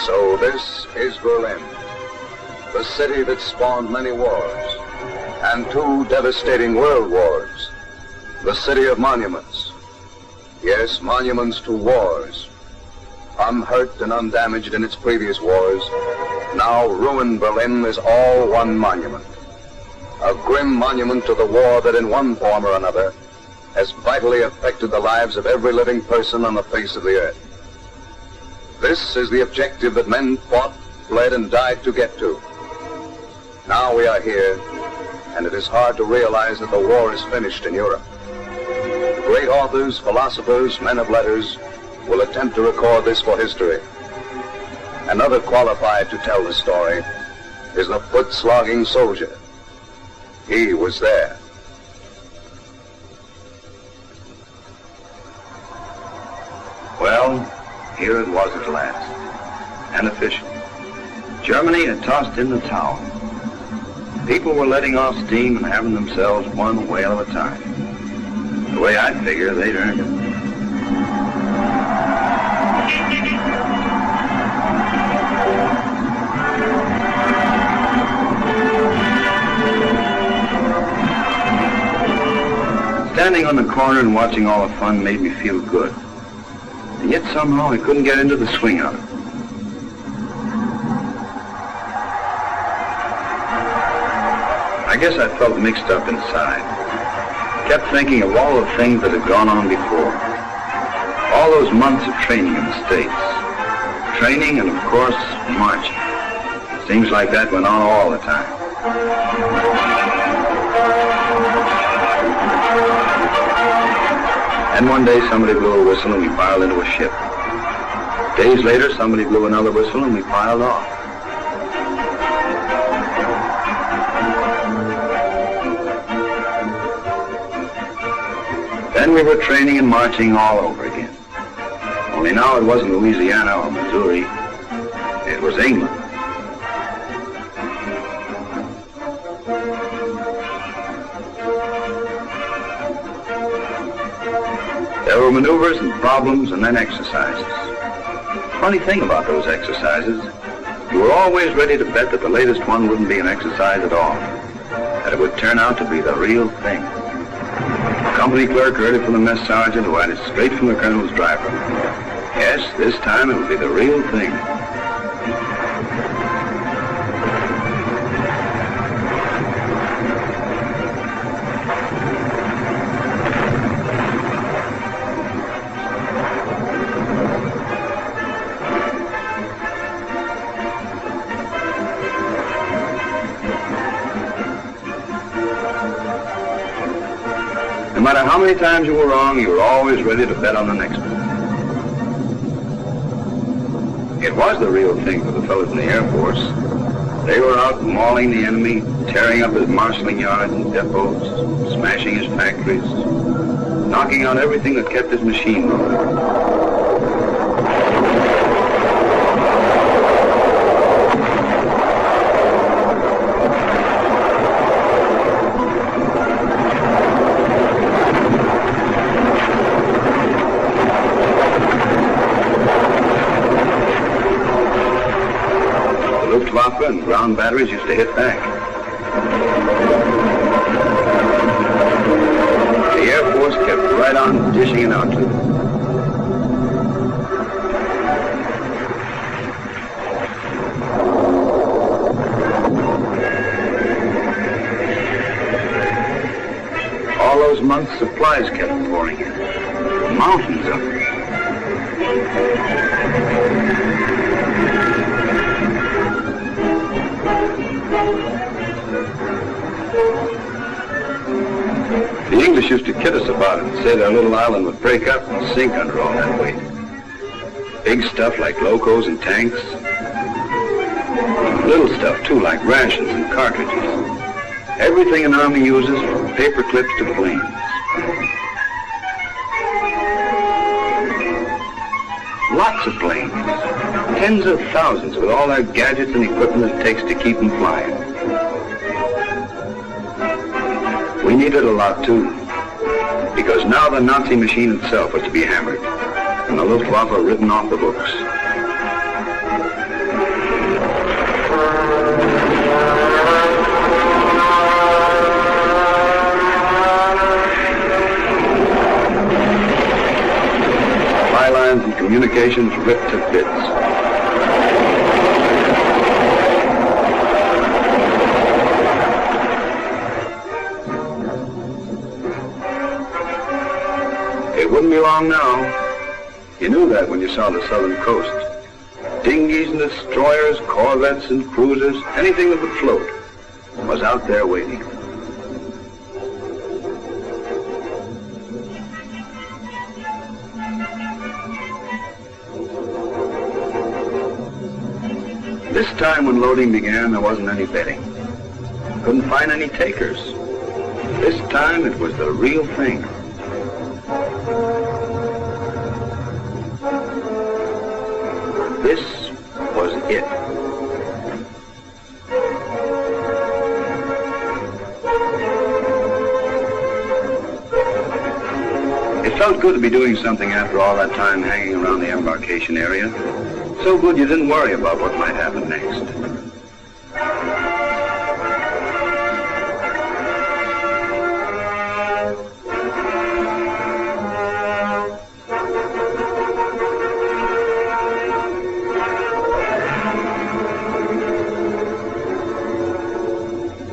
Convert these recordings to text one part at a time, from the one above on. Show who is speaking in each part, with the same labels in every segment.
Speaker 1: So this is Berlin, the city that spawned many wars and 2 devastating world wars, the city of monuments. Yes, monuments to wars. Unhurt and undamaged in its previous wars, now ruined Berlin is all one monument. A grim monument to the war that in one form or another has vitally affected the lives of every living person on the face of the earth. This is the objective that men fought, bled, and died to get to. Now we are here, and it is hard to realize that the war is finished in Europe. Great authors, philosophers, men of letters will attempt to record this for history. Another qualified to tell the story is the foot-slogging soldier. He was there.
Speaker 2: Well, here it was at last. An official. Germany had tossed in the towel. People were letting off steam and having themselves one whale at a time. The way I figure, they'd earned it. Standing on the corner and watching all the fun made me feel good. And yet somehow I couldn't get into the swing of it. I guess I felt mixed up inside. Kept thinking of all the things that had gone on before. All those months of training in the States. Training and, of course, marching. Seems like that went on all the time. And one day somebody blew a whistle and we piled into a ship. Days later somebody blew another whistle and we piled off. Then we were training and marching all over again. Only now it wasn't Louisiana or Missouri. It was England. There were maneuvers and problems and then exercises. Funny thing about those exercises, you were always ready to bet that the latest one wouldn't be an exercise at all, that it would turn out to be the real thing. The company clerk heard it from the mess sergeant who had it straight from the colonel's driver. Yes, this time it would be the real thing. No matter how many times you were wrong, you were always ready to bet on the next one. It was the real thing for the fellows in the Air Force. They were out mauling the enemy, tearing up his marshalling yards and depots, smashing his factories, knocking out everything that kept his machine moving. And ground batteries used to hit back. The Air Force kept right on dishing it out to them. All those months, supplies kept pouring in. Mountains of them. The English used to kid us about it and say their little island would break up and sink under all that weight. Big stuff like locos and tanks. Little stuff, too, like rations and cartridges. Everything an army uses, from paper clips to planes. Lots of planes. Tens of thousands with all their gadgets and equipment it takes to keep them flying. We needed a lot, too, because now the Nazi machine itself was to be hammered, and the Luftwaffe written off the books. and communications ripped to bits. It wouldn't be long now. You knew that when you saw the southern coast. Dinghies and destroyers, corvettes and cruisers, anything that would float was out there waiting. This time when loading began, there wasn't any betting. Couldn't find any takers. This time it was the real thing. This was it. It felt good to be doing something after all that time hanging around the embarkation area. So good you didn't worry about what might happen next.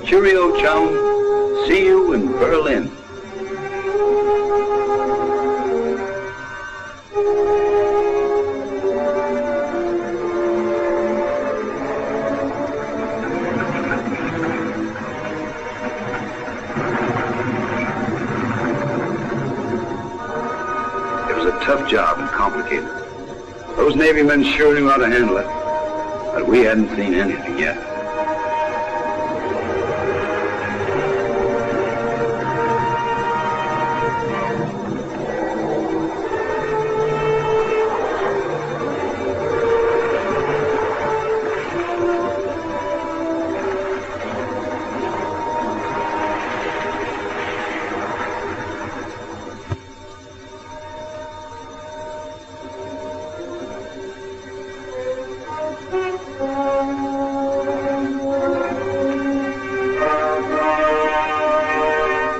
Speaker 2: Cheerio, chum. See you in Berlin. It was a tough job and complicated. Those Navy men sure knew how to handle it, but we hadn't seen anything yet.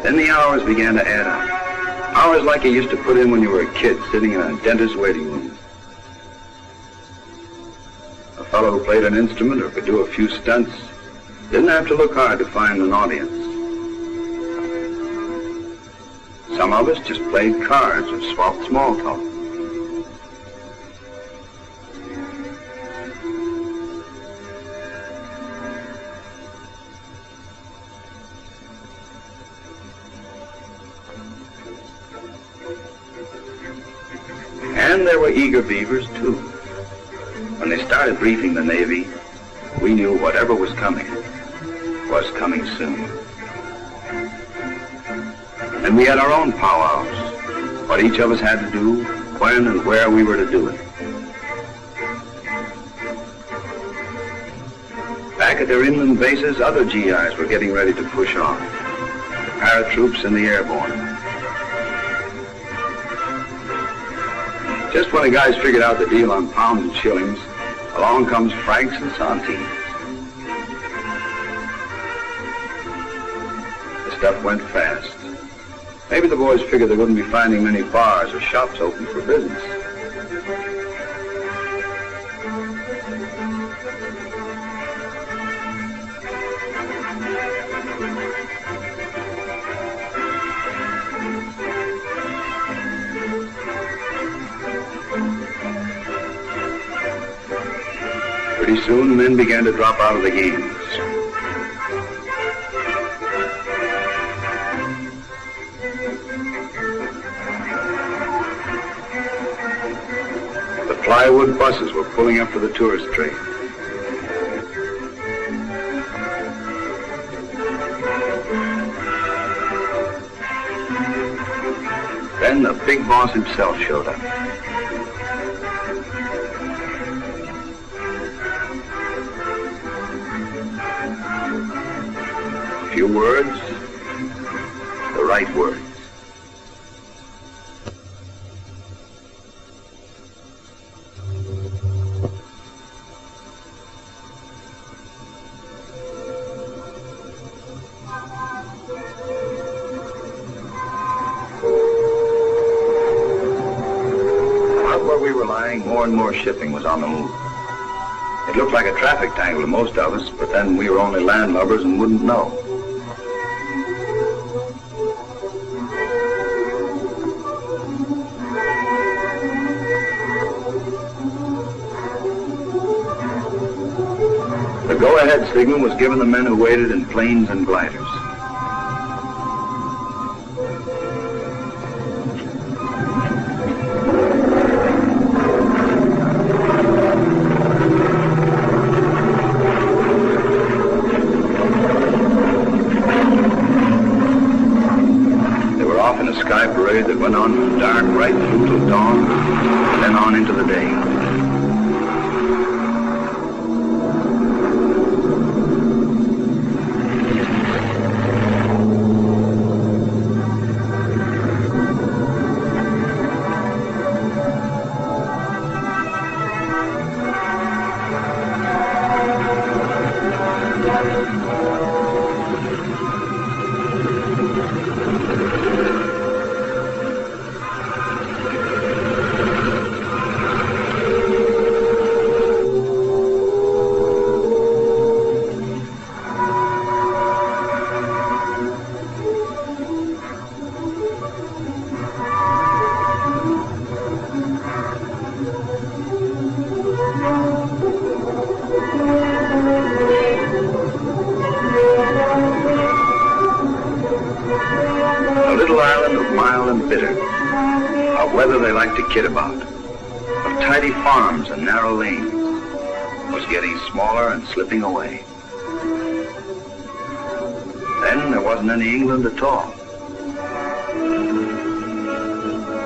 Speaker 2: Then the hours began to add up. Hours like you used to put in when you were a kid, sitting in a dentist's waiting room. A fellow who played an instrument or could do a few stunts didn't have to look hard to find an audience. Some of us just played cards or swapped small talk. And there were eager beavers, too. When they started briefing the Navy, we knew whatever was coming soon. And we had our own powwows, what each of us had to do, when and where we were to do it. Back at their inland bases, other GIs were getting ready to push on. The paratroops and the airborne. Just when the guys figured out the deal on pounds and shillings, along comes francs and centimes. The stuff went fast. Maybe the boys figured they wouldn't be finding many bars or shops open for business. Pretty soon, the men began to drop out of the games. The plywood buses were pulling up for the tourist train. Then the big boss himself showed up. A few words, the right words. Not where we were lying. flying, more and more shipping was on the move. It looked like a traffic tangle to most of us, but then we were only landlubbers and wouldn't know. The go-ahead signal was given the men who waited in planes and gliders. They were off in a sky parade that went on from dark right through till dawn, and then on into the day. A little island of mild and bitter, of weather they liked to kid about, of tidy farms and narrow lanes, was getting smaller and slipping away. Then there wasn't any England at all.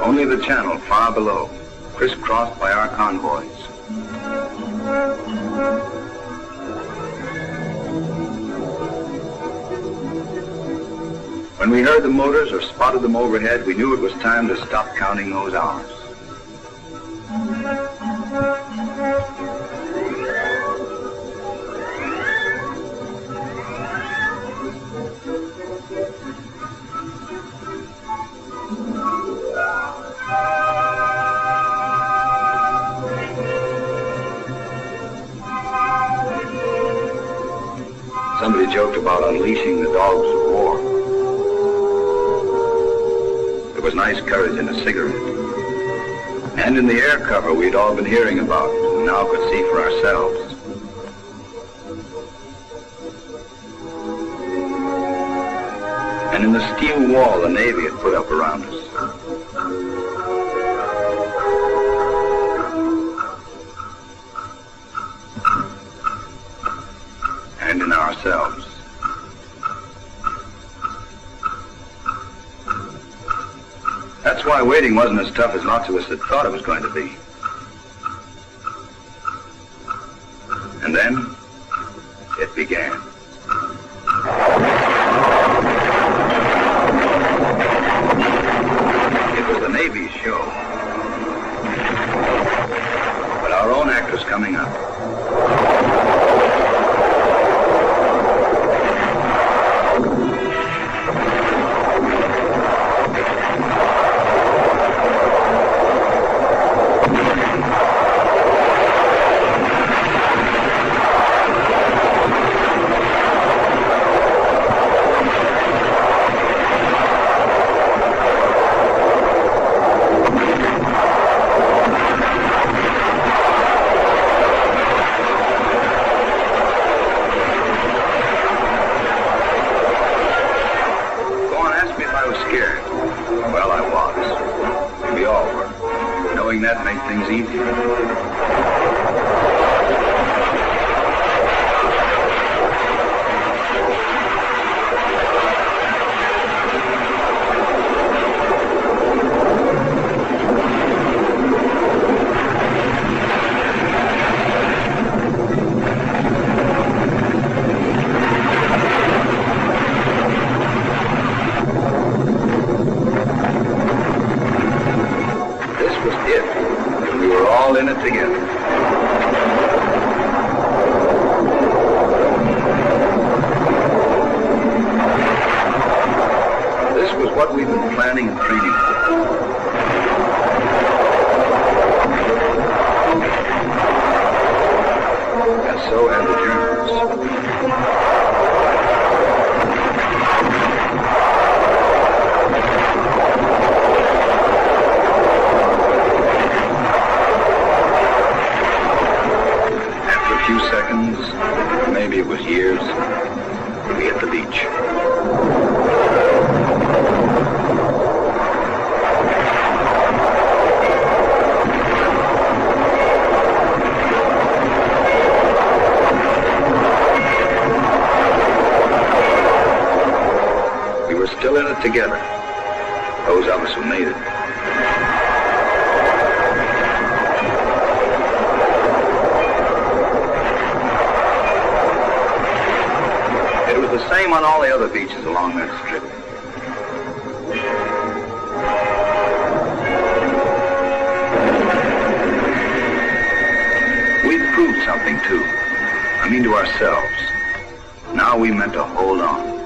Speaker 2: Only the channel far below, crisscrossed by our convoys. When we heard the motors or spotted them overhead, we knew it was time to stop counting those hours. Somebody joked about unleashing the dogs of war. There was nice courage in a cigarette. And in the air cover we'd all been hearing about and now could see for ourselves. And in the steel wall the Navy had put up around us. And in ourselves. That's why waiting wasn't as tough as lots of us had thought it was going to be. And then, it began. It was the Navy's show. But our own act was coming up. That made things easier. In it together. This was what we'd been planning and training for. seconds, maybe it was years, we hit the beach. We were still in it together, those of us who made it. The same on all the other beaches along that strip. We'd proved something too. I mean to ourselves. Now we meant to hold on.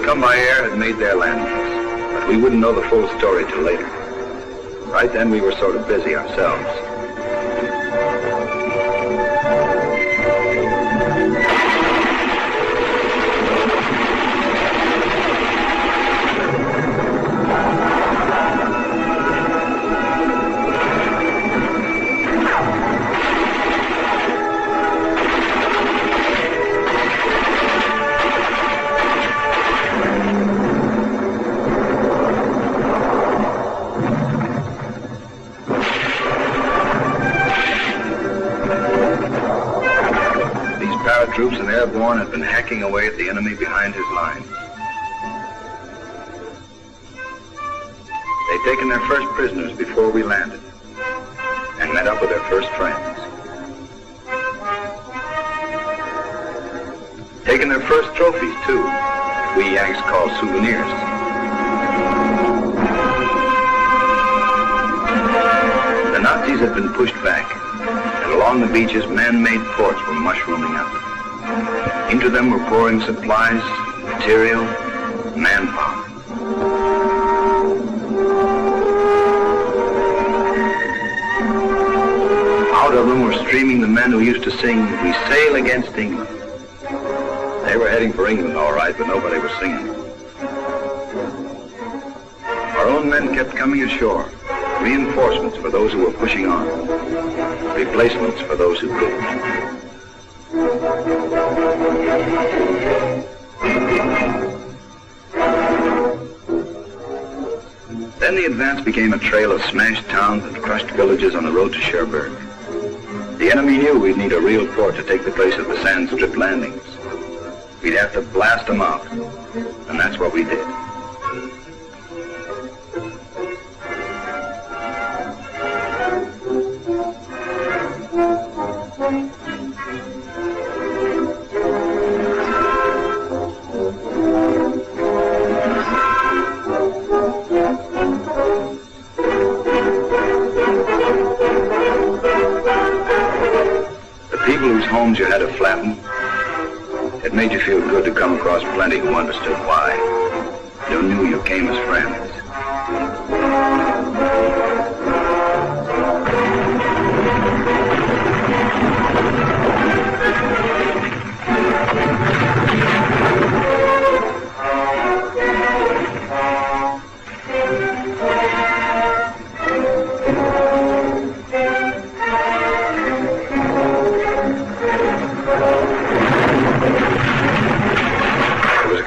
Speaker 2: Come by air had made their landings, but we wouldn't know the full story till later. Right then we were sort of busy ourselves. Troops and airborne had been hacking away at the enemy behind his lines. They'd taken their first prisoners before we landed and met up with their first friends. Taken their first trophies, too, we Yanks call souvenirs. The Nazis had been pushed back, and along the beaches, man-made forts were mushrooming up. Into them were pouring supplies, material, manpower. Out of them were streaming the men who used to sing, "We sail against England." They were heading for England, all right, but nobody was singing. Our own men kept coming ashore, reinforcements for those who were pushing on, replacements for those who couldn't. Then the advance became a trail of smashed towns and crushed villages on the road to Cherbourg. The enemy knew we'd need a real fort to take the place of the sand strip landings. We'd have to blast them out, and that's what we did. Homes you had to flatten. It made you feel good to come across plenty who understood why. Who knew you came as friends.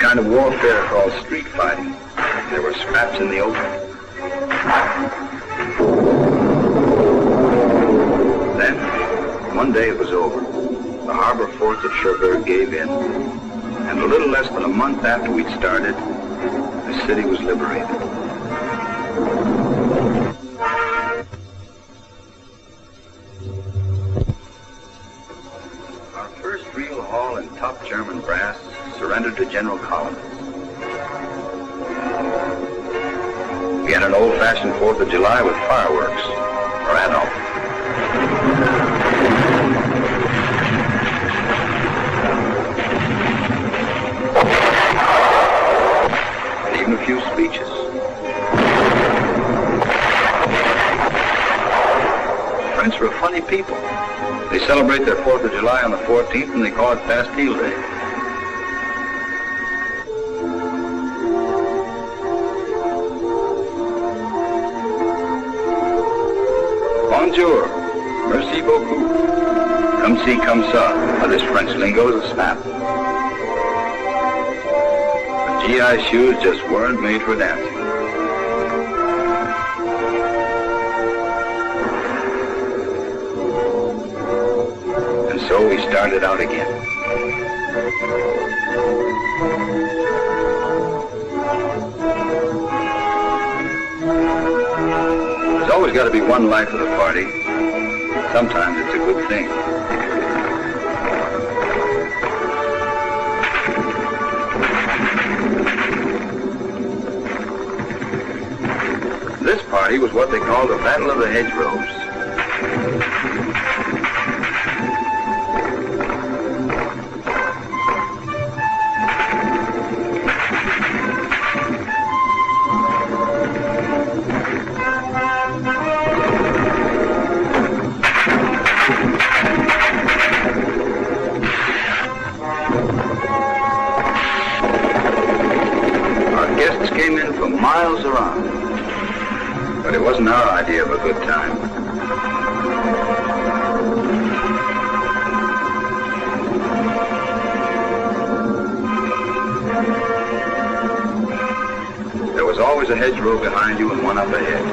Speaker 2: Kind of warfare called street fighting. There were scraps in the open. Then, one day it was over. The harbor forts at Cherbourg gave in, and a little less than a month after we'd started, the city was liberated. Our first real haul in top German brass surrendered to General Collins. We had an old-fashioned 4th of July with fireworks, or Adolf. And even a few speeches. French are a funny people. They celebrate their 4th of July on the 14th and they call it Bastille Day. Bonjour. Merci beaucoup. Come see, come ça. Now, this French lingo is a snap. But GI shoes just weren't made for dancing. And so we started out again. There's always got to be one life of the party. Sometimes it's a good thing. This party was what they called the Battle of the Hedgerows. Came in from miles around. But it wasn't our idea of a good time. There was always a hedgerow behind you and one up ahead.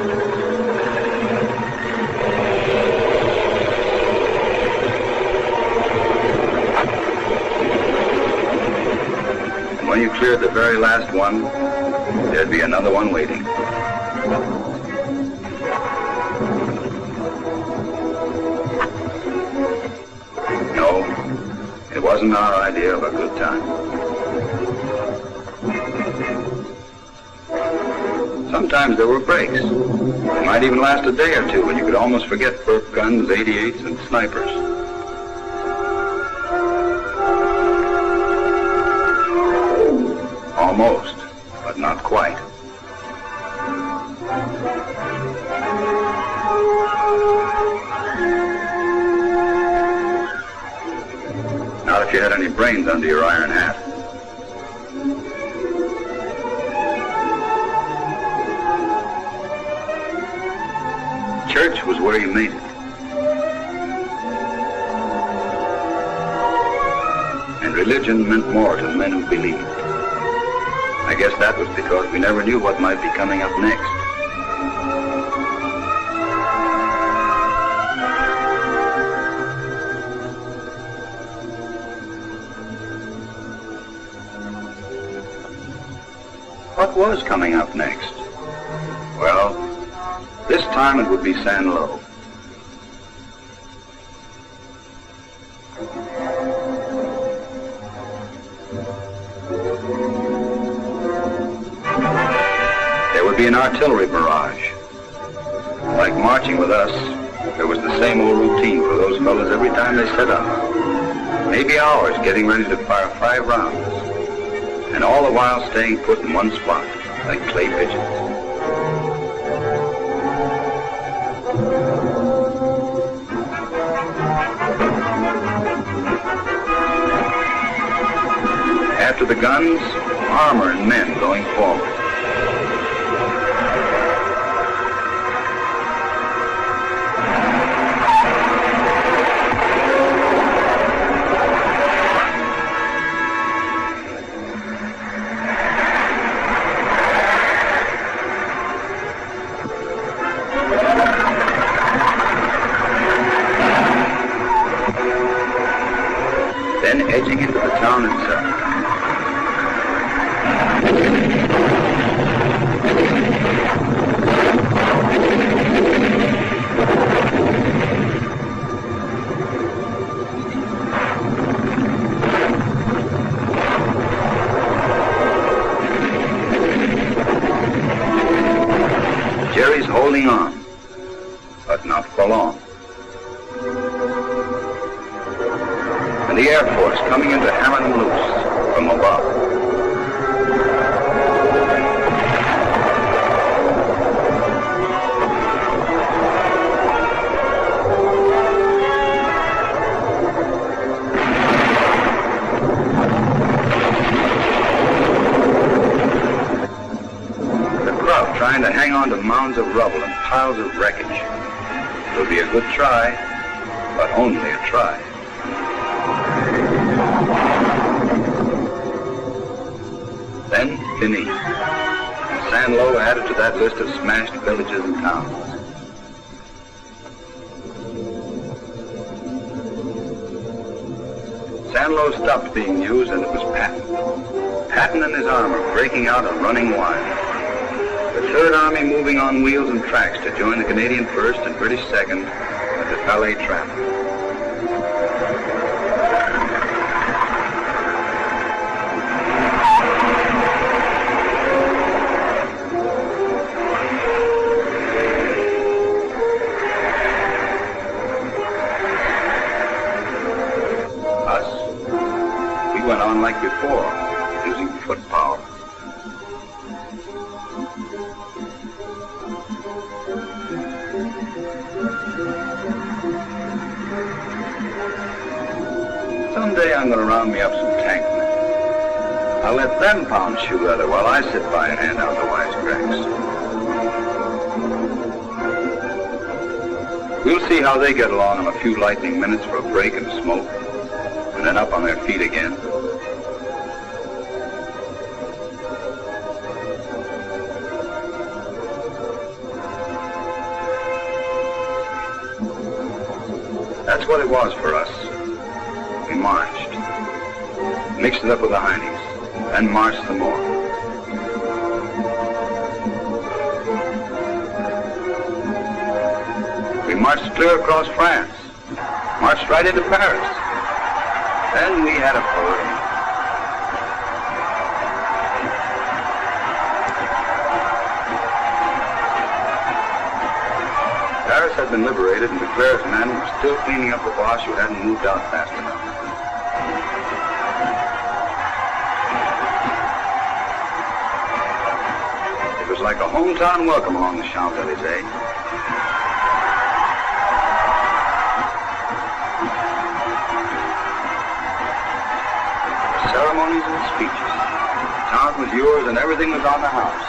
Speaker 2: And when you cleared the very last one, there'd be another one waiting. No, it wasn't our idea of a good time. Sometimes there were breaks. They might even last a day or two when you could almost forget burp guns, 88s, and snipers. Almost. But not quite. Not if you had any brains under your iron hat. Church was where you made it. And religion meant more to men who believed. I guess that was because we never knew what might be coming up next. What was coming up next? Well, this time it would be San Lo. Be an artillery barrage. Like marching with us, there was the same old routine for those fellas every time they set up. Maybe hours getting ready to fire 5 rounds, and all the while staying put in one spot, like clay pigeons. After the guns, armor and men going forward. Then edging into the town itself. Jerry's holding on, but not for long. And the Air Force coming in to hammer them loose from above. onto mounds of rubble and piles of wreckage. It'll be a good try, but only a try. Then, Finis. And Sanlo added to that list of smashed villages and towns. Sanlo stopped being used, and it was Patton. Patton and his armor breaking out and running wild. The Third Army moving on wheels and tracks to join the Canadian 1st and British 2nd at the Palais Trap. Went on like before, using foot power. Someday I'm going to round me up some tank men. I'll let them pound shoe leather while I sit by and hand out the wisecracks. We'll see how they get along in a few lightning minutes for a break and smoke, and then up on their feet again. That's what it was for us. We marched, mixed it up with the Heinies, and marched some more. We marched clear across France, marched right into Paris. Then we had a parade. Paris had been liberated, and Leclerc's men were still cleaning up the Boche who hadn't moved out fast enough. It was like a hometown welcome along the Champs-Élysées. Ceremonies and speeches. The town was yours and everything was on the house.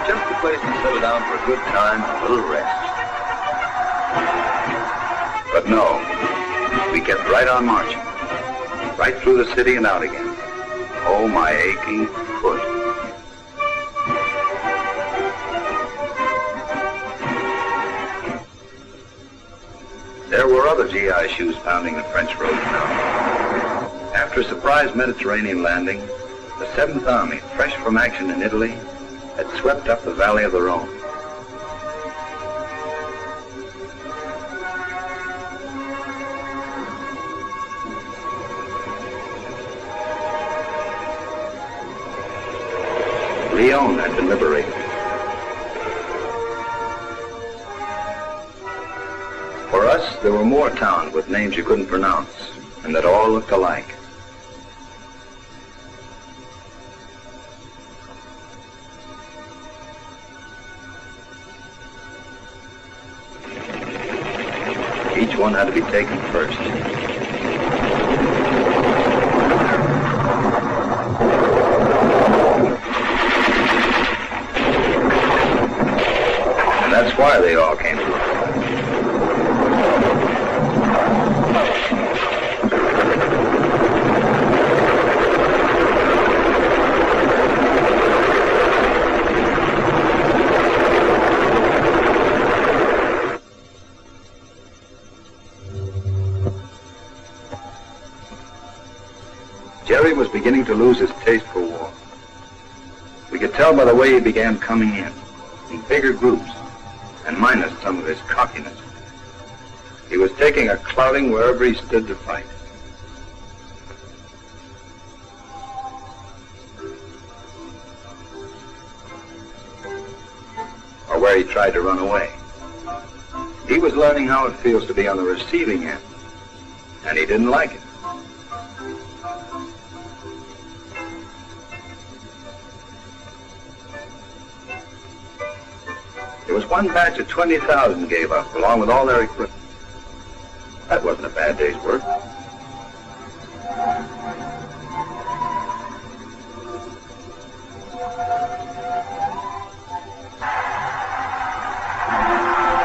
Speaker 2: Just a place to settle down for a good time and a little rest. But no, we kept right on marching. Right through the city and out again. Oh, my aching foot. There were other GI shoes pounding the French roads now. After a surprise Mediterranean landing, the 7th Army, fresh from action in Italy, had swept up the valley of the Rhone. Lyon had been liberated. For us, there were more towns with names you couldn't pronounce, and that all looked alike. Each one had to be taken first. And that's why they all came to us. Jerry was beginning to lose his taste for war. We could tell by the way he began coming in bigger groups, and minus some of his cockiness. He was taking a clouting wherever he stood to fight. Or where he tried to run away. He was learning how it feels to be on the receiving end, and he didn't like it. There was one batch of 20,000 gave up, along with all their equipment. bad day's work.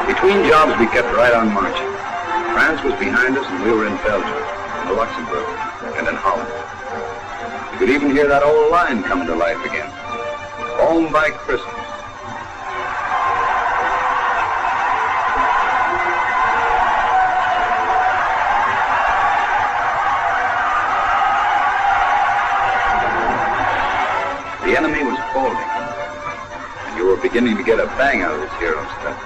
Speaker 2: Between jobs, we kept right on marching. France was behind us, and we were in Belgium, in Luxembourg, and in Holland. You could even hear that old line coming to life again. Home by Christmas. The enemy was folding, and you were beginning to get a bang out of this hero stuff.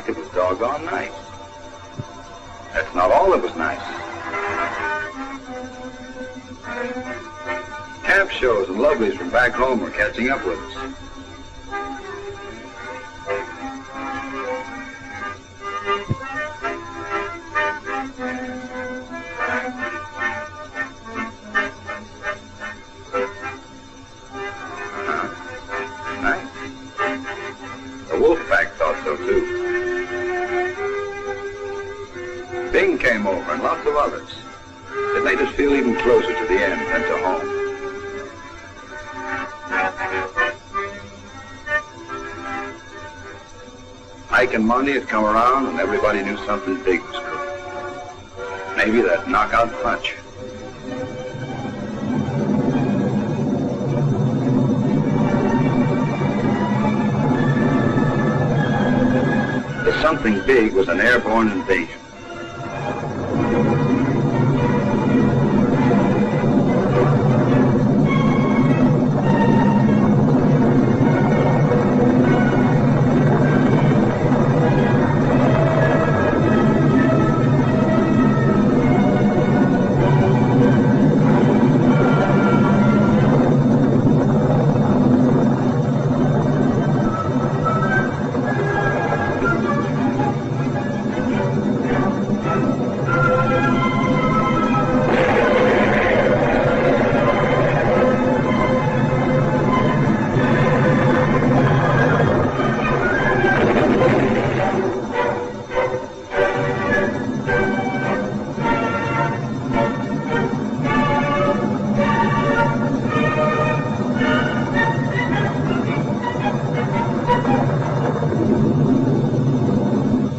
Speaker 2: It was doggone nice. That's not all that was nice. Camp shows and lovelies from back home were catching up with us. Nice. The wolf pack thought so too. Bing came over and lots of others. It made us feel even closer to the end than to home. Ike and Monty had come around and everybody knew something big was cooking. Maybe that knockout punch. The something big was an airborne invasion.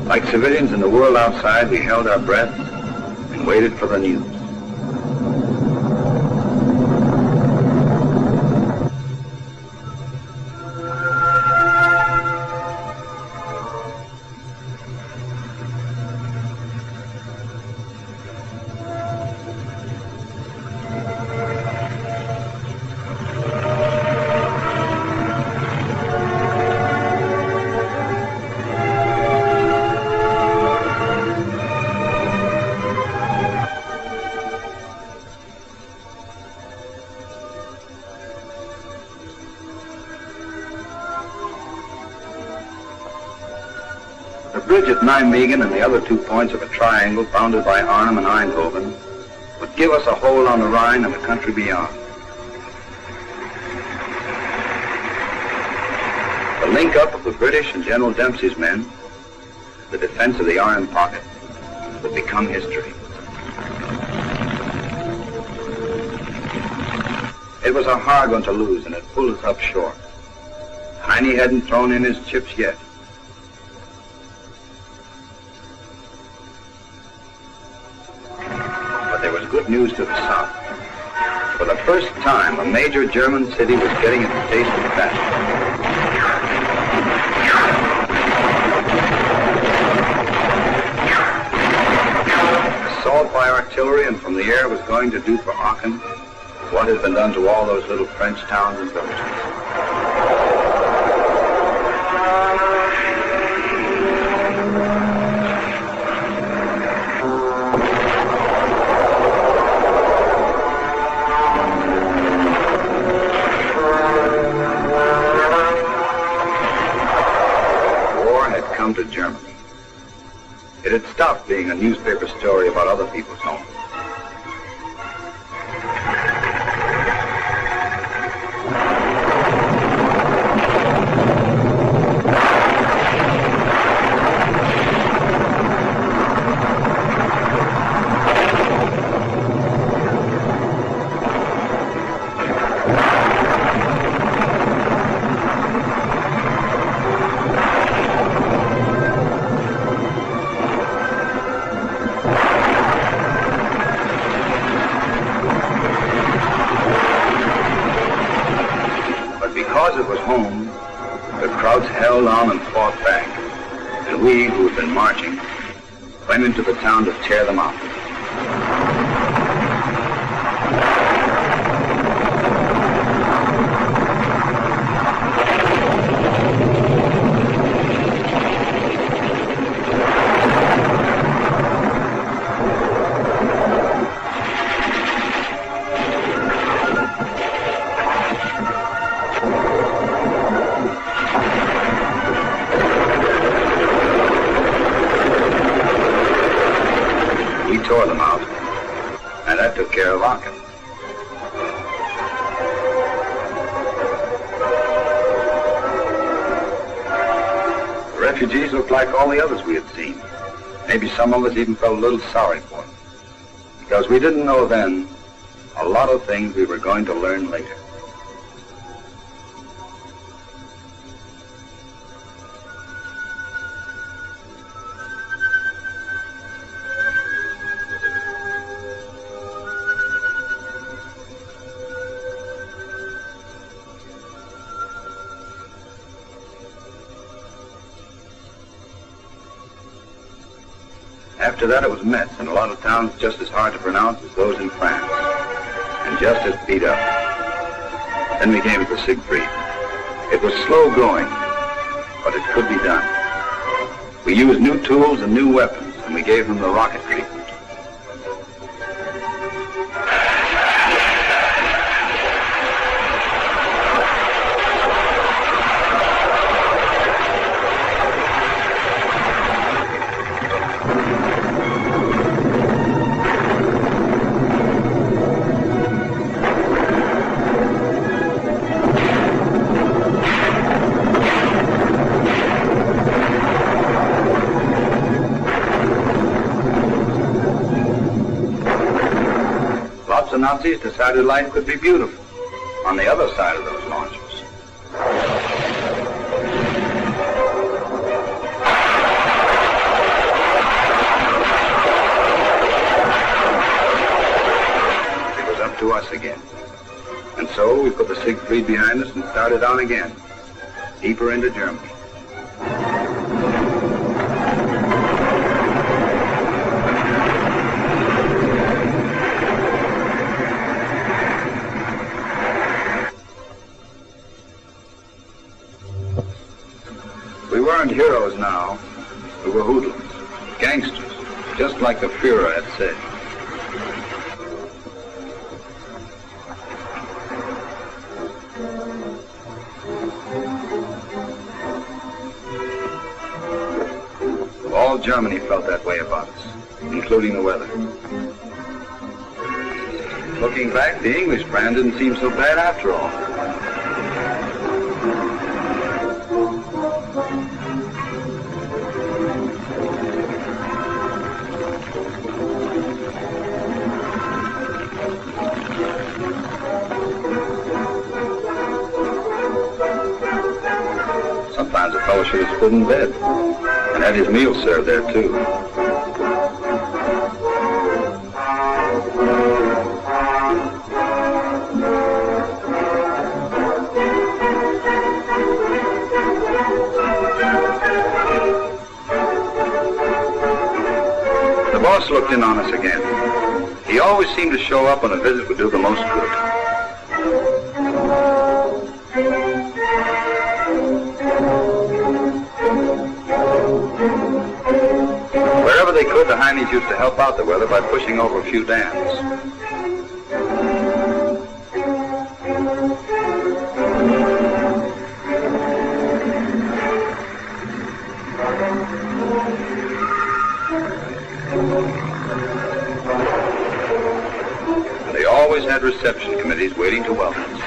Speaker 2: Like civilians in the world outside, we held our breath and waited for the news. The bridge at Nijmegen and the other 2 points of a triangle bounded by Arnhem and Eindhoven would give us a hold on the Rhine and the country beyond. The link-up of the British and General Dempsey's men, the defense of the Iron Pocket, would become history. It was a hard one to lose, and it pulled us up short. Heine hadn't thrown in his chips yet. There was good news to the south. For the first time, a major German city was getting its taste of battle. Assault by artillery and from the air was going to do for Aachen what had been done to all those little French towns and villages. To Germany. It had stopped being a newspaper story about other people's homes. because it was home, the Krauts held on and fought back. And we, who had been marching, went into the town to tear them out. Tore them out, and that took care of Aachen. The refugees looked like all the others we had seen. Maybe some of us even felt a little sorry for them, because we didn't know then a lot of things we were going to learn later. After that, it was Metz, and a lot of towns just as hard to pronounce as those in France, and just as beat up. Then we came to Siegfried. It was slow going, but it could be done. We used new tools and new weapons, and we gave them the rocket treatment. The Nazis decided life could be beautiful on the other side of those launches. It was up to us again. And so we put the Siegfried behind us and started on again, deeper into Germany. We weren't heroes now. We were hoodlums, gangsters, just like the Fuhrer had said. All Germany felt that way about us, including the weather. Looking back, the English brand didn't seem so bad after all. Sometimes a fellow should have stood in bed and had his meal served there, too. The boss looked in on us again. He always seemed to show up when a visit would do the most good. Wherever they could, the Heinies used to help out the weather by pushing over a few dams. They always had reception committees waiting to welcome us.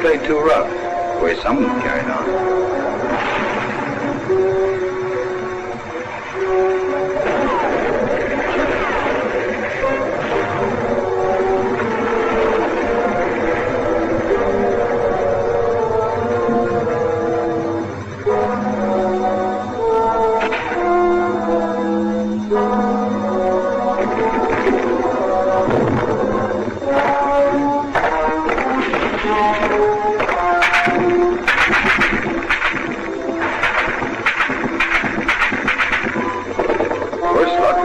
Speaker 2: played too rough, the way some of them carried on.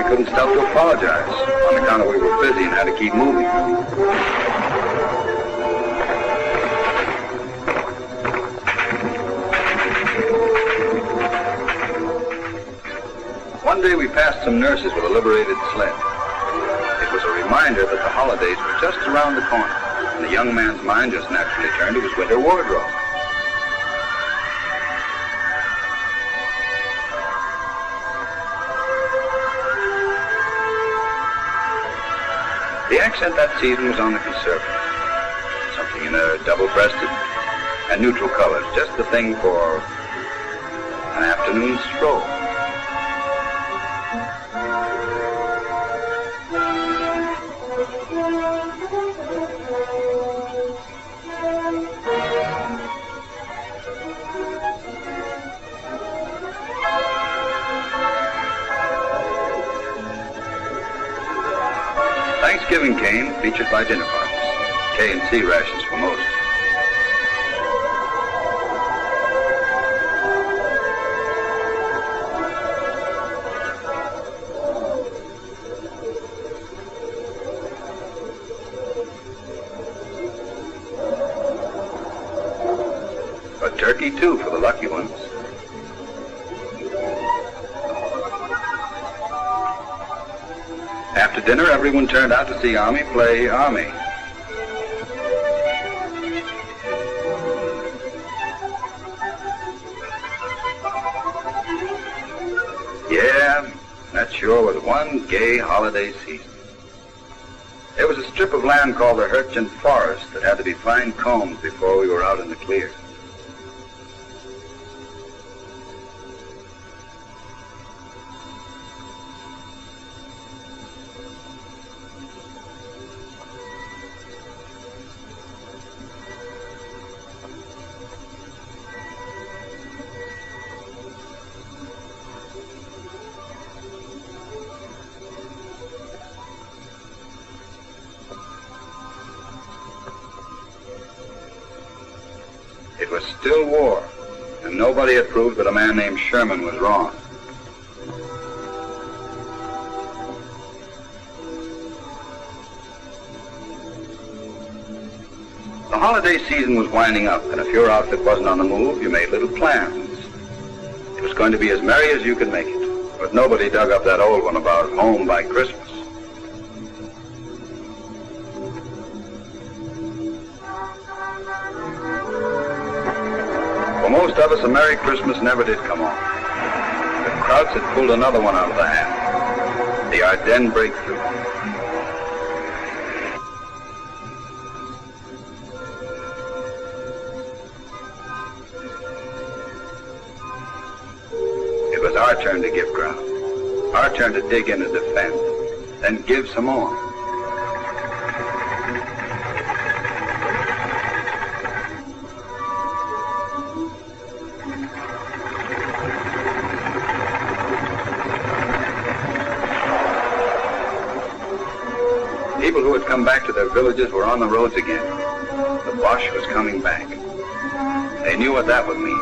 Speaker 2: Couldn't stop to apologize on account of we were busy and had to keep moving. One day we passed some nurses with a liberated sled. It was a reminder that the holidays were just around the corner, and the young man's mind just naturally turned to his winter wardrobe. The accent that season was on the conservative. Something in a double-breasted and neutral colors, just the thing for an afternoon stroll. Thanksgiving came, featured by dinner parties. K&C rations for most. But turkey, too, for the lucky ones. After dinner, everyone turned out to see Army play Army. Yeah, that sure was one gay holiday season. There was a strip of land called the Hurtgen Forest that had to be fine-combed before we were out in the clear. It was still war, and nobody had proved that a man named Sherman was wrong. The holiday season was winding up, and if your outfit wasn't on the move, you made little plans. It was going to be as merry as you could make it, but nobody dug up that old one about home by Christmas. For most of us, a Merry Christmas never did come off. The Krauts had pulled another one out of the hat. The Ardennes breakthrough. It was our turn to give ground. Our turn to dig in and defend. Then give some more. People who had come back to their villages were on the roads again. The Boche was coming back. They knew what that would mean.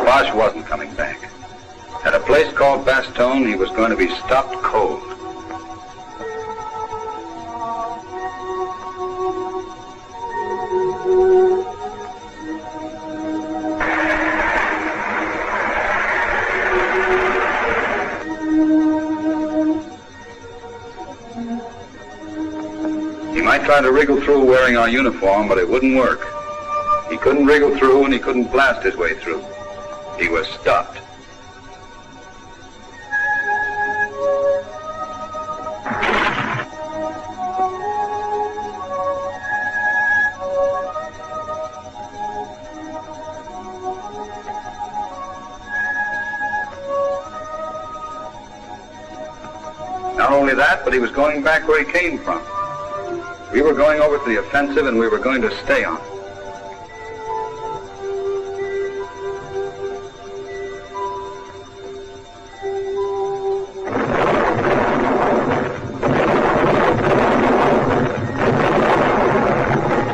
Speaker 2: Bosch wasn't coming back. At a place called Bastogne, he was going to be stopped cold. He might try to wriggle through wearing our uniform, but it wouldn't work. He couldn't wriggle through and he couldn't blast his way through. He was stopped. Not only that, but he was going back where he came from. We were going over to the offensive and we were going to stay on.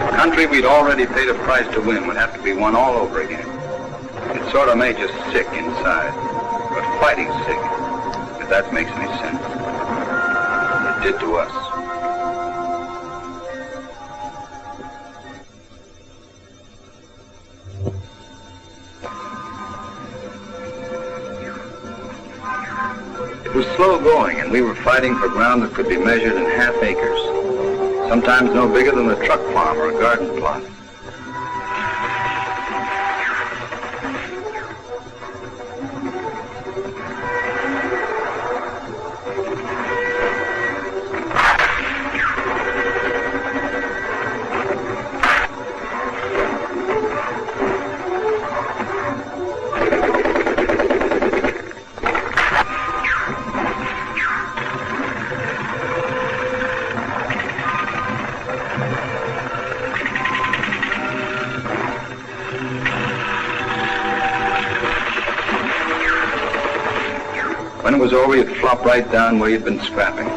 Speaker 2: The country we'd already paid a price to win would have to be won all over again. It sort of made you sick inside, but fighting sick, if that makes any sense. It did to us. It was slow going, and we were fighting for ground that could be measured in half acres, sometimes no bigger than a truck farm or a garden plot. When it was over, you'd flop right down where you'd been scrapping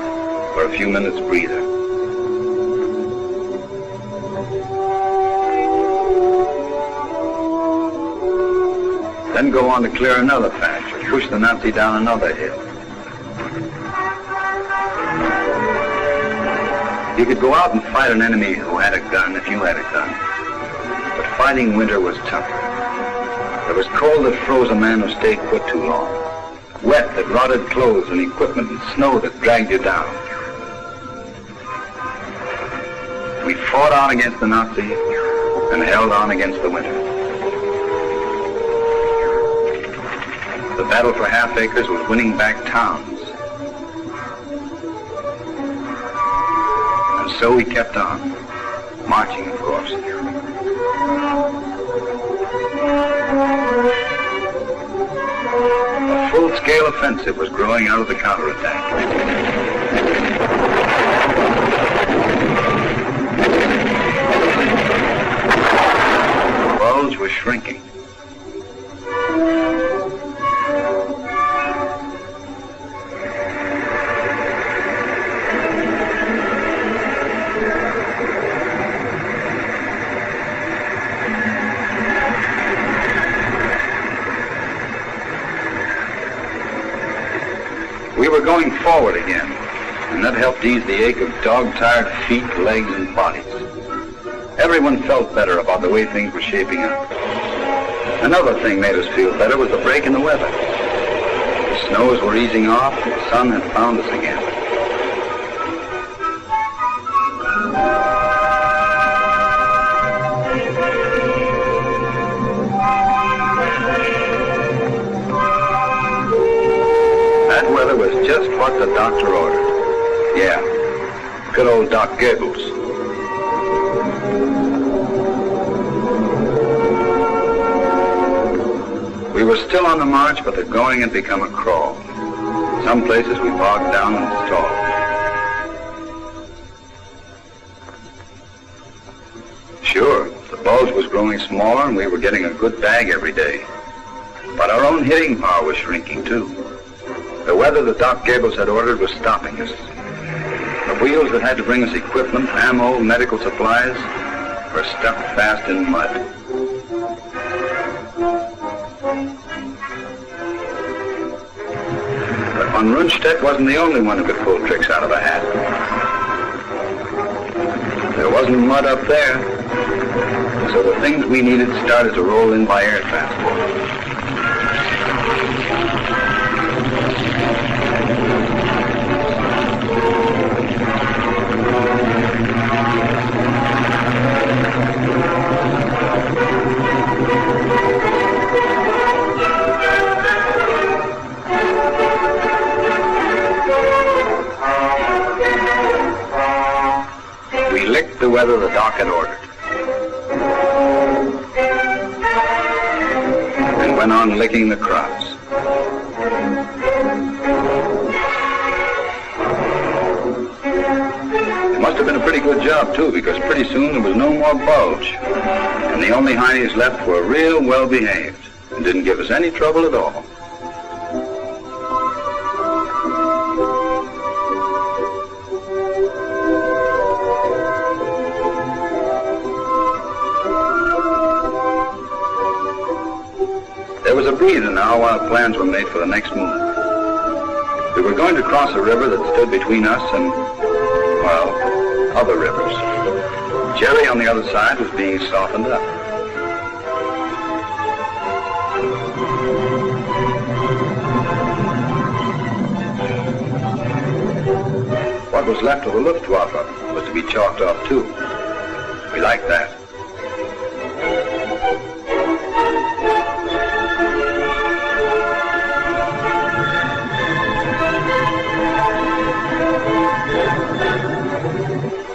Speaker 2: for a few minutes breather. Then go on to clear another patch or push the Nazi down another hill. You could go out and fight an enemy who had a gun if you had a gun. But fighting winter was tougher. There was cold that froze a man who stayed put too long. Wet that rotted clothes and equipment, and snow that dragged you down. We fought on against the Nazis and held on against the winter. The battle for half acres was winning back towns. And so we kept on, marching, of course. A full-scale offensive was growing out of the counterattack. The bulge was shrinking. We were going forward again, and that helped ease the ache of dog-tired feet, legs, and bodies. Everyone felt better about the way things were shaping up. Another thing made us feel better was the break in the weather. The snows were easing off, and the sun had found us again. That weather was just what the doctor ordered. Yeah, good old Doc Goebbels. We were still on the march, but the going had become a crawl. Some places we bogged down and stalled. Sure, the bulge was growing smaller and we were getting a good bag every day. But our own hitting power was shrinking too. The weather that Doc Goebbels had ordered was stopping us. The wheels that had to bring us equipment, ammo, medical supplies were stuck fast in mud. But von Rundstedt wasn't the only one who could pull tricks out of a hat. There wasn't mud up there, so the things we needed started to roll in by air transport. We licked the weather the doc had ordered, and went on licking the crops. It must have been a pretty good job, too, because pretty soon there was no more bulge, and the only heinies left were real well-behaved and didn't give us any trouble at all. There was a breather now while plans were made for the next move. We were going to cross a river that stood between us and, well, other rivers. Jerry on the other side was being softened up. What was left of the Luftwaffe was to be chalked off too. We liked that.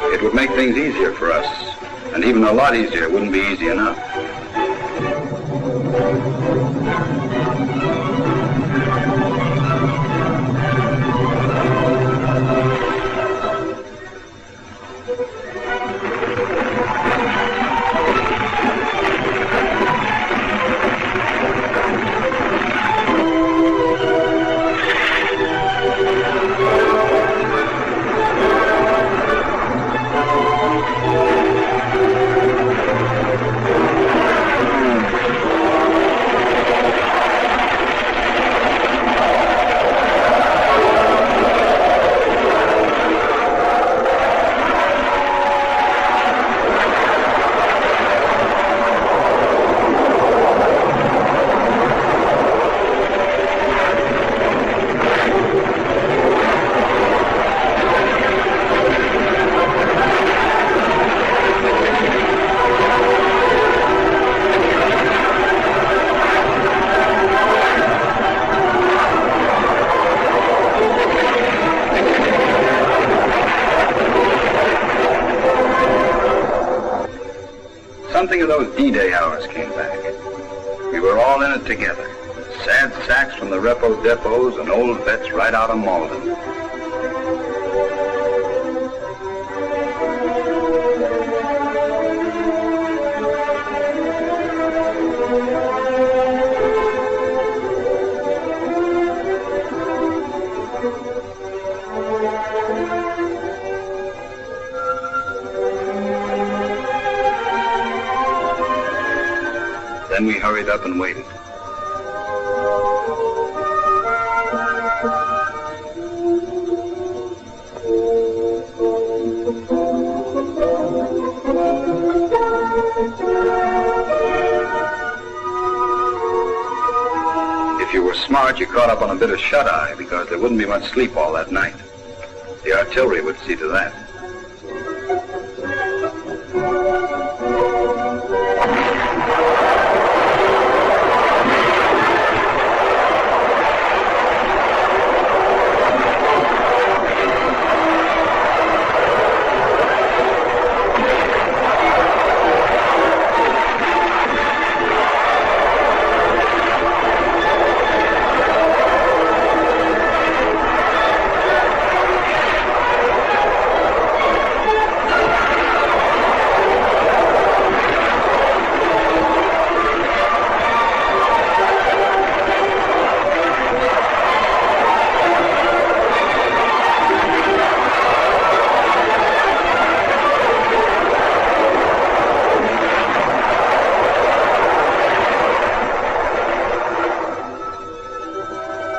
Speaker 2: It would make things easier for us, and even a lot easier wouldn't be easy enough. Something of those D-Day hours came back. We were all in it together. Sad sacks from the repo depots and old vets right out of Malden. Then we hurried up and waited. If you were smart, you caught up on a bit of shut-eye because there wouldn't be much sleep all that night. The artillery would see to that.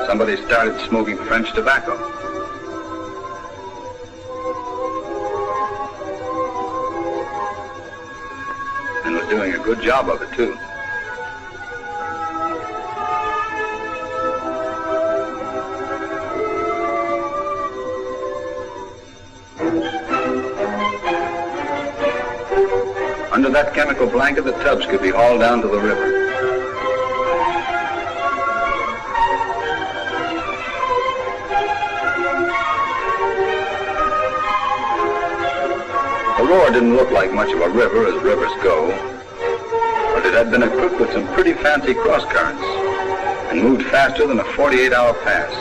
Speaker 2: somebody started smoking French tobacco. And was doing a good job of it, too. Under that chemical blanket, the tubs could be hauled down to the river. The Roar didn't look like much of a river as rivers go, but it had been equipped with some pretty fancy cross currents and moved faster than a 48-hour pass.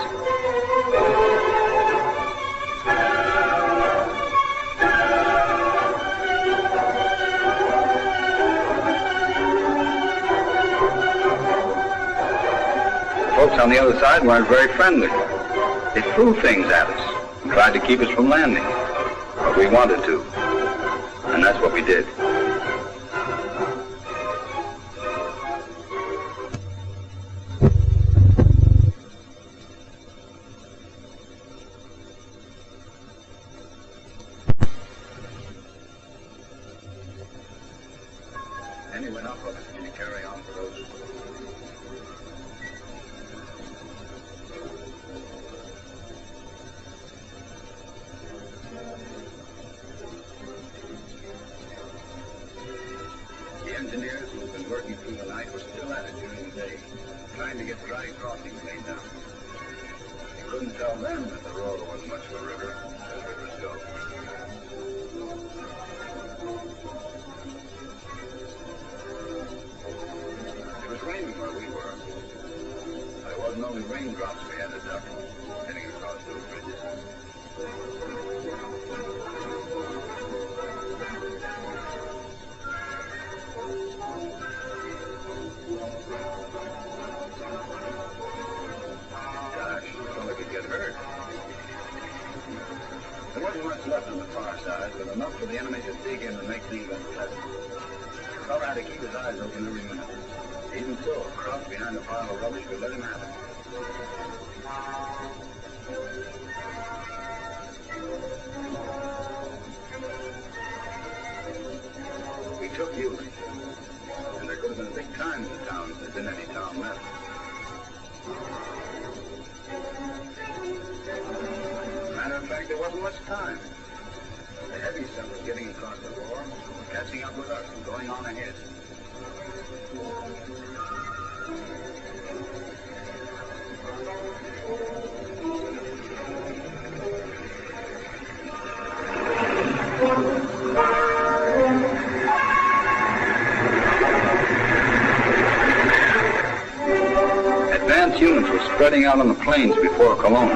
Speaker 2: Folks on the other side weren't very friendly. They threw things at us and tried to keep us from landing, but we wanted to, and that's what we did. Anyone else can you carry on for those? The engineers who had been working through the night were still at it during the day, trying to get dry crossings laid down. You couldn't tell them that the Roar wasn't much of a river, as rivers go. It was raining where we were, but it wasn't only raindrops we had to duck heading across those bridges. Gosh, well, could get hurt. There wasn't much left on the far side, but enough for the enemy to dig in and make things unpleasant. The fellow had to keep his eyes open every minute. Even so, a crouch behind a pile of rubbish could let him have it. We took Ewing, and there could have been big times in town if there'd been any town left. Matter of fact, there wasn't much time. The heavy stuff was getting across the Roar, catching up with us and going on ahead. Advance units were spreading out on the plains before Cologne.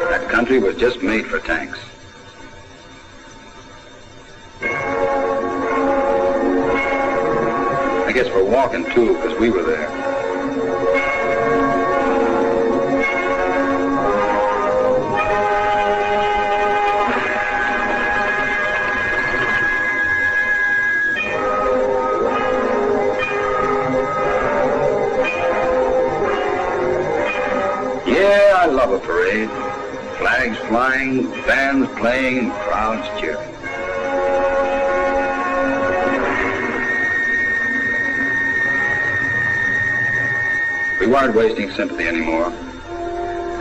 Speaker 2: That country was just made for tanks. I guess for walking too, because we were there. Yeah, I love a parade. Flags flying, bands playing, and crowds cheering. We weren't wasting sympathy anymore.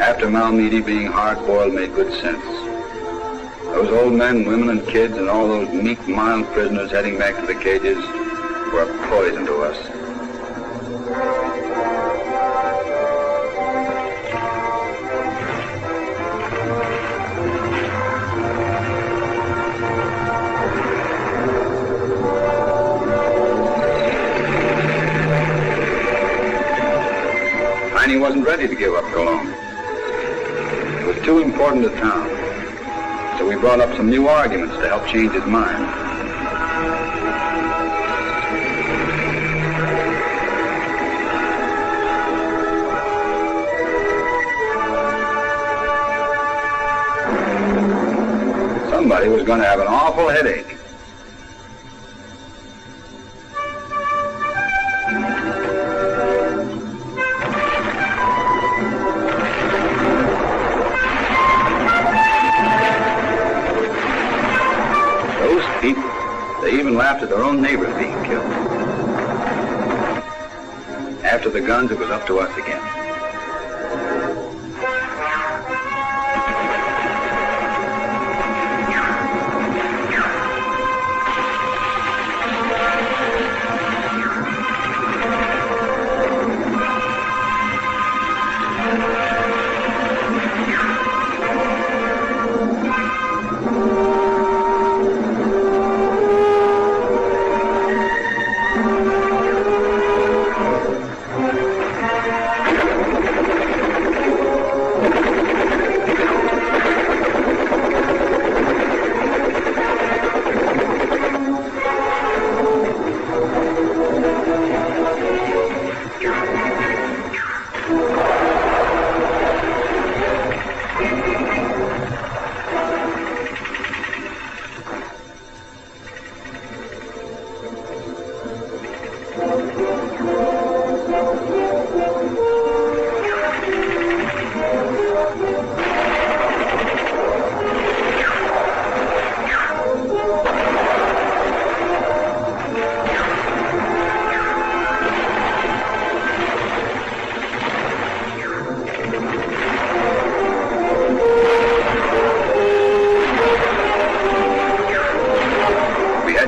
Speaker 2: After Malmedy being hard-boiled made good sense. Those old men, women, and kids, and all those meek, mild prisoners heading back to the cages were poison to us. He wasn't ready to give up Cologne. It was too important a town. So we brought up some new arguments to help change his mind. Somebody was going to have an awful headache. people. They even laughed at their own neighbors being killed. After the guns, it was up to us again.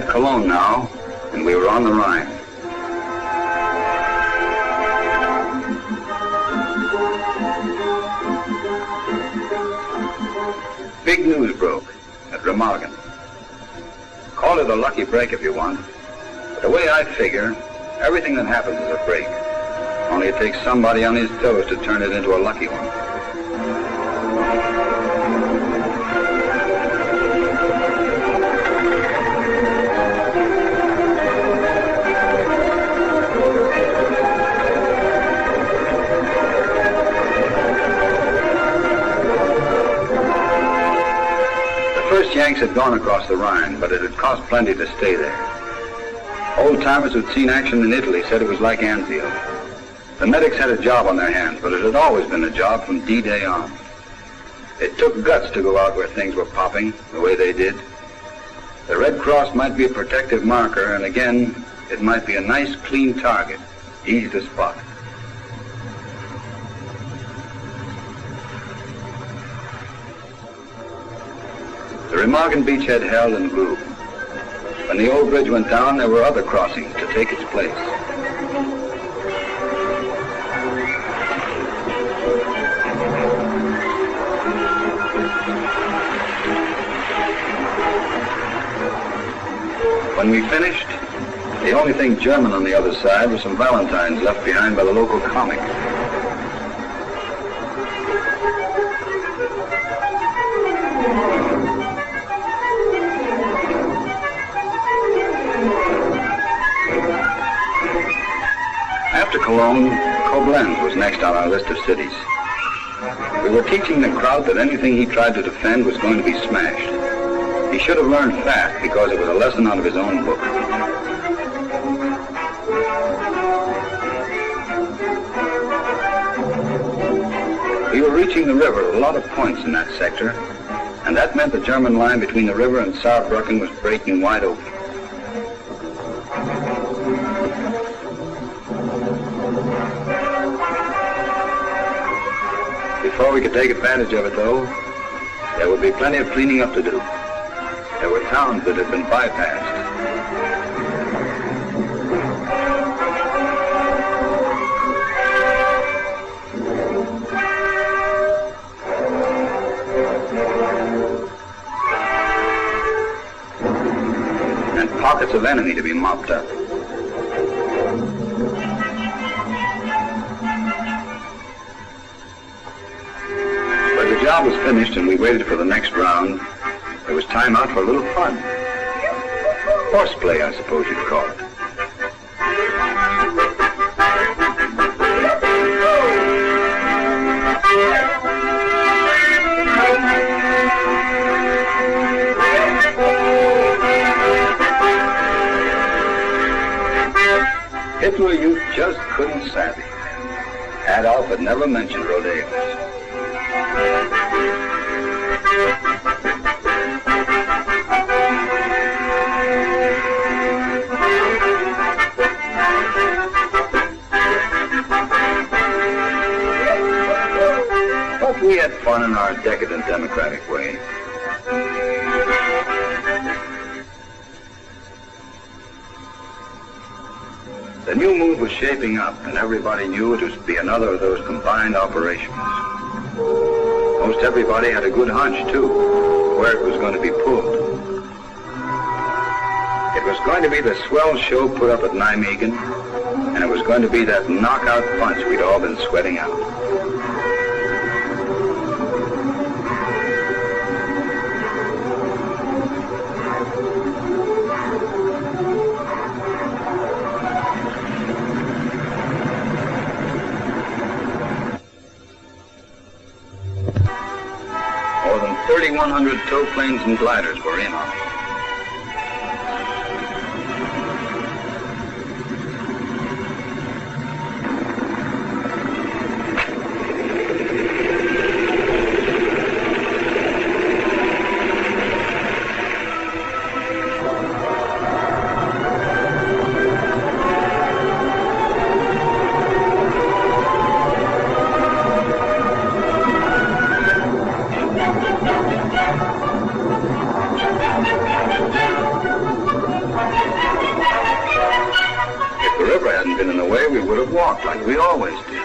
Speaker 2: Cologne now, and we were on the Rhine. Big news broke at Remagen. Call it a lucky break if you want, but the way I figure, everything that happens is a break. Only it takes somebody on his toes to turn it into a lucky one. Yanks had gone across the Rhine, but it had cost plenty to stay there. Old-timers who'd seen action in Italy said it was like Anzio. The medics had a job on their hands, but it had always been a job from D-Day on. It took guts to go out where things were popping the way they did. The Red Cross might be a protective marker, and again, it might be a nice, clean target, easy to spot. The Remagen beachhead held and grew. When the old bridge went down, there were other crossings to take its place. When we finished, the only thing German on the other side was some valentines left behind by the local comic. After Cologne, Koblenz was next on our list of cities. We were teaching the crowd that anything he tried to defend was going to be smashed. He should have learned fast because it was a lesson out of his own book. We were reaching the river at a lot of points in that sector, and that meant the German line between the river and Saarbrücken was breaking wide open. Before we could take advantage of it, though, there would be plenty of cleaning up to do. There were towns that had been bypassed. And pockets of enemy to be mopped up. The job was finished and we waited for the next round. It was time out for a little fun. Horseplay, I suppose you'd call it. Hitler Youth just couldn't savvy. Adolf had never mentioned rodeos. fun in our decadent democratic way. The new move was shaping up, and everybody knew it was to be another of those combined operations. Most everybody had a good hunch, too, where it was going to be pulled. It was going to be the swell show put up at Nijmegen, and it was going to be that knockout punch we'd all been sweating out. More than 3,100 tow planes and gliders were in on it. We would have walked like we always did.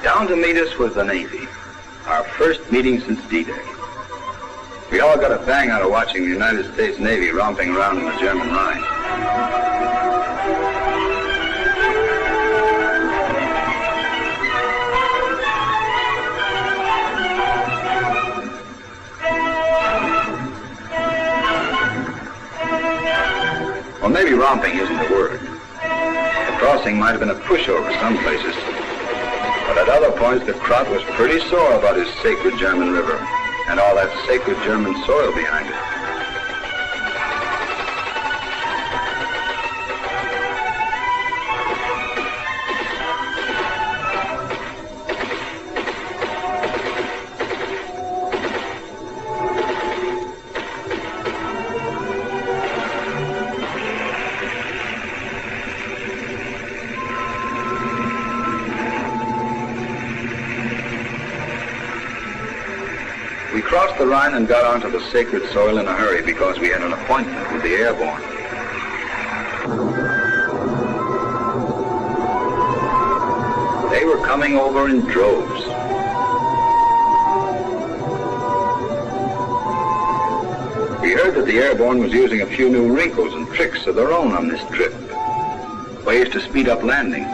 Speaker 2: Down to meet us was the Navy, our first meeting since D-Day. We all got a bang out of watching the United States Navy romping around in the German Rhine. Well, maybe romping isn't the word. The crossing might have been a pushover some places, but at other points, the Krot was pretty sore about his sacred German river and all that sacred German soil behind it. We crossed the Rhine and got onto the sacred soil in a hurry because we had an appointment with the airborne. They were coming over in droves. We heard that the airborne was using a few new wrinkles and tricks of their own on this trip, ways to speed up landings.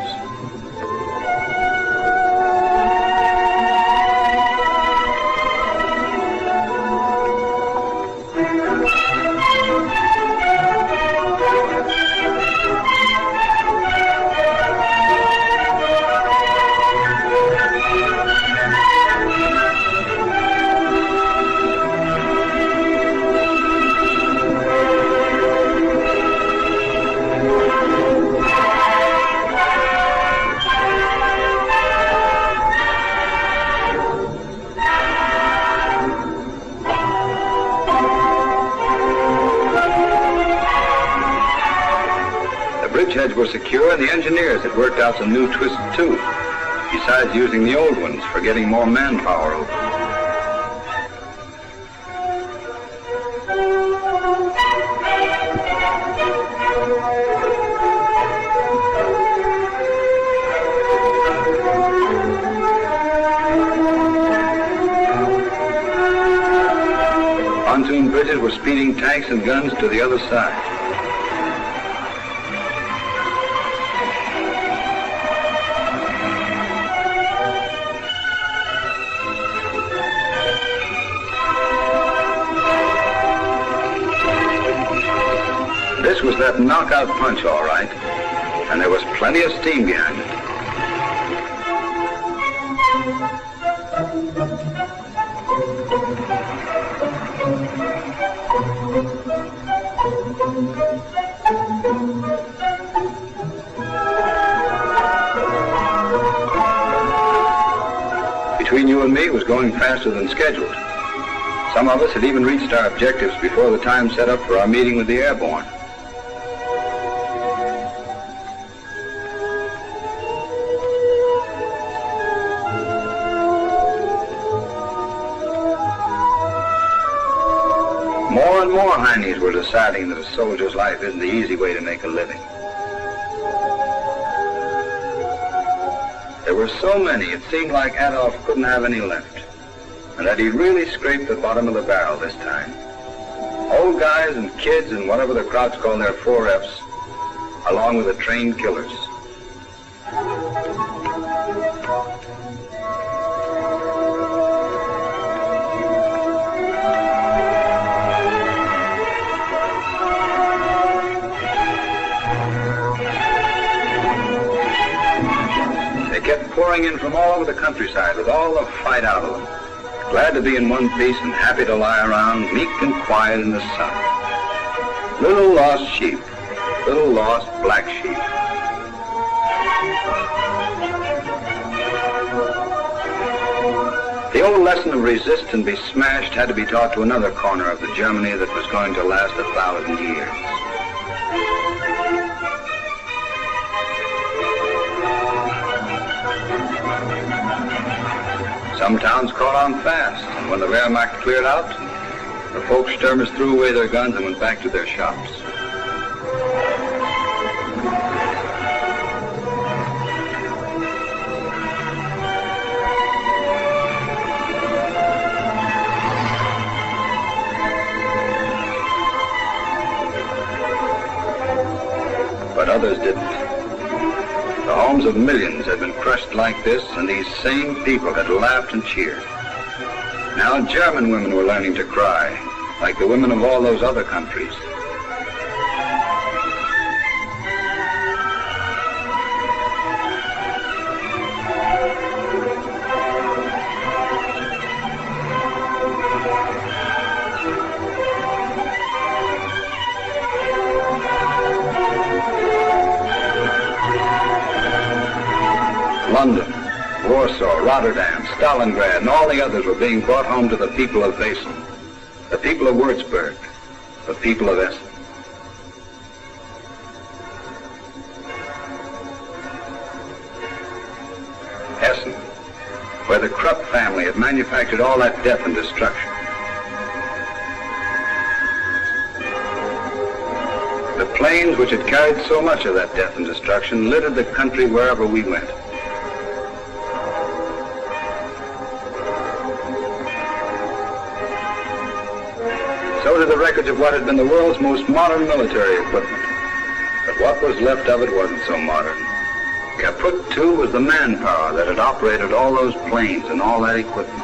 Speaker 2: Bridgeheads were secure, and the engineers had worked out some new twists too, besides using the old ones for getting more manpower over. Pontoon bridges were speeding tanks and guns to the other side. This was that knockout punch, all right, and there was plenty of steam behind it. Between you and me, it was going faster than scheduled. Some of us had even reached our objectives before the time set up for our meeting with the airborne. More and more Heinies were deciding that a soldier's life isn't the easy way to make a living. There were so many, it seemed like Adolf couldn't have any left, and that he'd really scraped the bottom of the barrel this time. Old guys and kids and whatever the Krauts call their 4Fs, along with the trained killers. Pouring in from all over the countryside with all the fight out of them, glad to be in one piece and happy to lie around meek and quiet in the sun. Little lost sheep, little lost black sheep. The old lesson of resist and be smashed had to be taught to another corner of the Germany that was going to last 1,000 years. Some towns caught on fast, and when the Wehrmacht cleared out, the Volkssturmers threw away their guns and went back to their shops. But others didn't. The homes of millions had been crushed like this, and these same people had laughed and cheered. Now German women were learning to cry, like the women of all those other countries. London, Warsaw, Rotterdam, Stalingrad, and all the others were being brought home to the people of Wesel, the people of Würzburg, the people of Essen. Essen, where the Krupp family had manufactured all that death and destruction. The planes which had carried so much of that death and destruction littered the country wherever we went. So did the records of what had been the world's most modern military equipment. But what was left of it wasn't so modern. Kaput, too, was the manpower that had operated all those planes and all that equipment.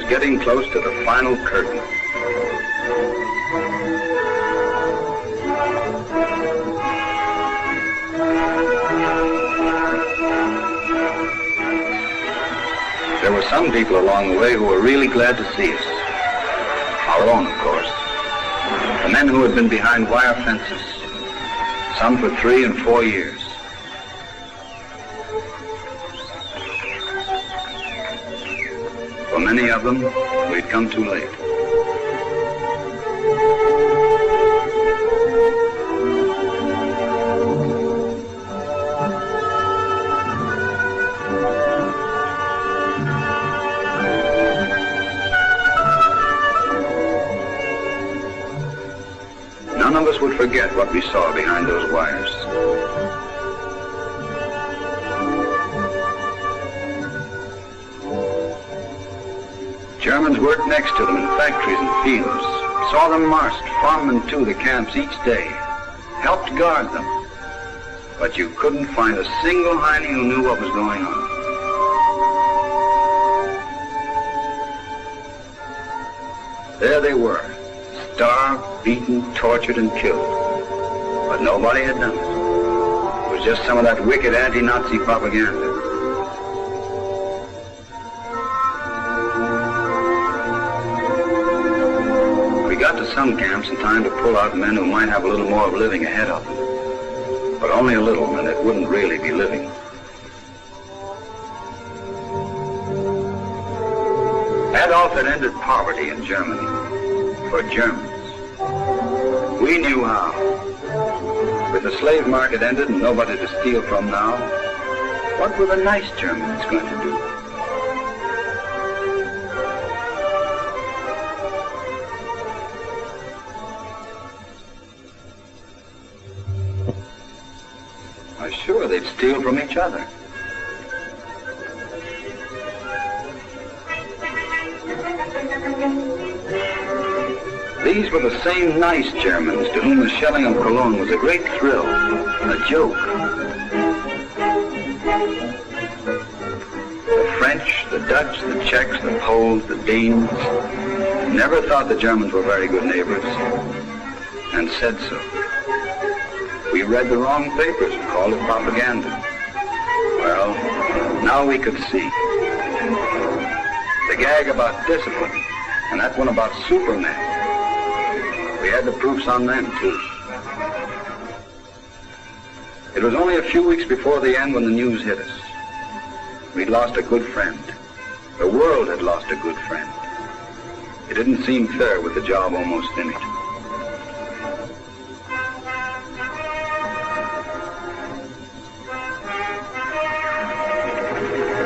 Speaker 2: Getting close to the final curtain. There were some people along the way who were really glad to see us. Our own, of course. The men who had been behind wire fences, some for 3 and 4 years. For many of them, we'd come too late. None of us would forget what we saw behind those wires. Germans worked next to them in factories and fields, saw them marched from and to the camps each day, helped guard them. But you couldn't find a single Heine who knew what was going on. There they were, starved, beaten, tortured, and killed. But nobody had done it. was just some of that wicked anti-Nazi propaganda. We got to some camps in time to pull out men who might have a little more of living ahead of them. But only a little, and it wouldn't really be living. Adolf had ended poverty in Germany for Germans. We knew how. With the slave market ended and nobody to steal from now, what were the nice Germans going to do? Why, sure, they'd steal from each other. These were the same nice Germans to whom the shelling of Cologne was a great thrill, a joke. The French, the Dutch, the Czechs, the Poles, the Danes never thought the Germans were very good neighbors, and said so. We read the wrong papers and called it propaganda. Well, now we could see. The gag about discipline, and that one about Superman. We had the proofs on them, too. It was only a few weeks before the end when the news hit us. We'd lost a good friend. The world had lost a good friend. It didn't seem fair with the job almost finished.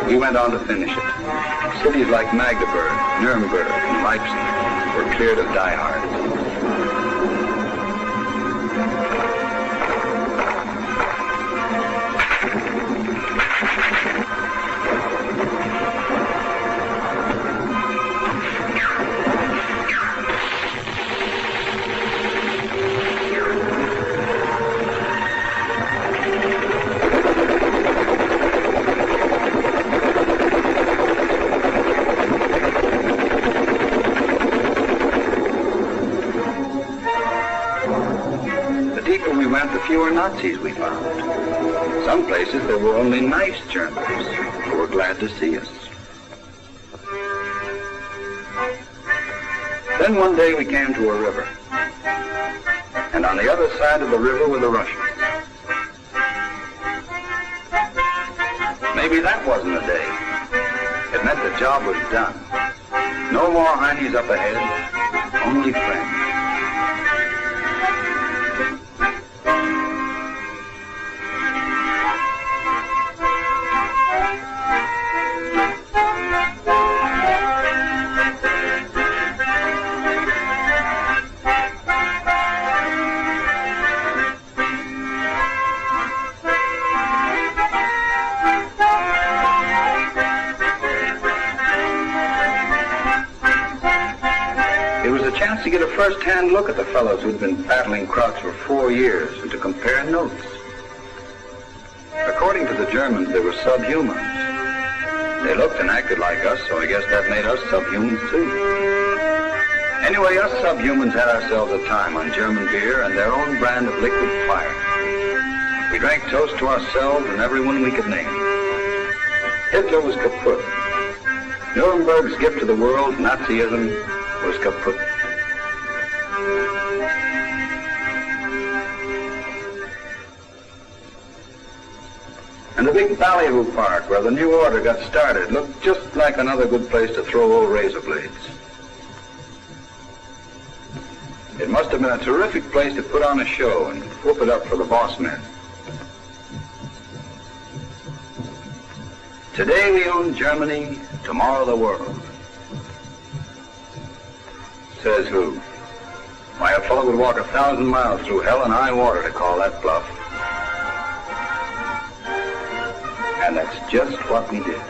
Speaker 2: We went on to finish it. Cities like Magdeburg, Nuremberg, and Leipzig were cleared of diehards. The fewer Nazis we found. Some places there were only nice Germans who were glad to see us. Then one day we came to a river. And on the other side of the river were the Russians. Maybe that wasn't a day. It meant the job was done. No more Heinies up ahead, only friends. To get a first-hand look at the fellows who'd been battling Krauts for 4 years and to compare notes. According to the Germans, they were subhumans. They looked and acted like us, so I guess that made us subhumans too. Anyway, us subhumans had ourselves a time on German beer and their own brand of liquid fire. We drank toast to ourselves and everyone we could name. Hitler was kaput. Nuremberg's gift to the world, Nazism, was kaput. And the big Ballyhoo Park, where the new order got started, looked just like another good place to throw old razor blades. It must have been a terrific place to put on a show and whoop it up for the boss men. Today we own Germany, tomorrow the world. Says who? Why, a fellow would walk 1,000 miles through hell and high water to call that bluff. And that's just what we did.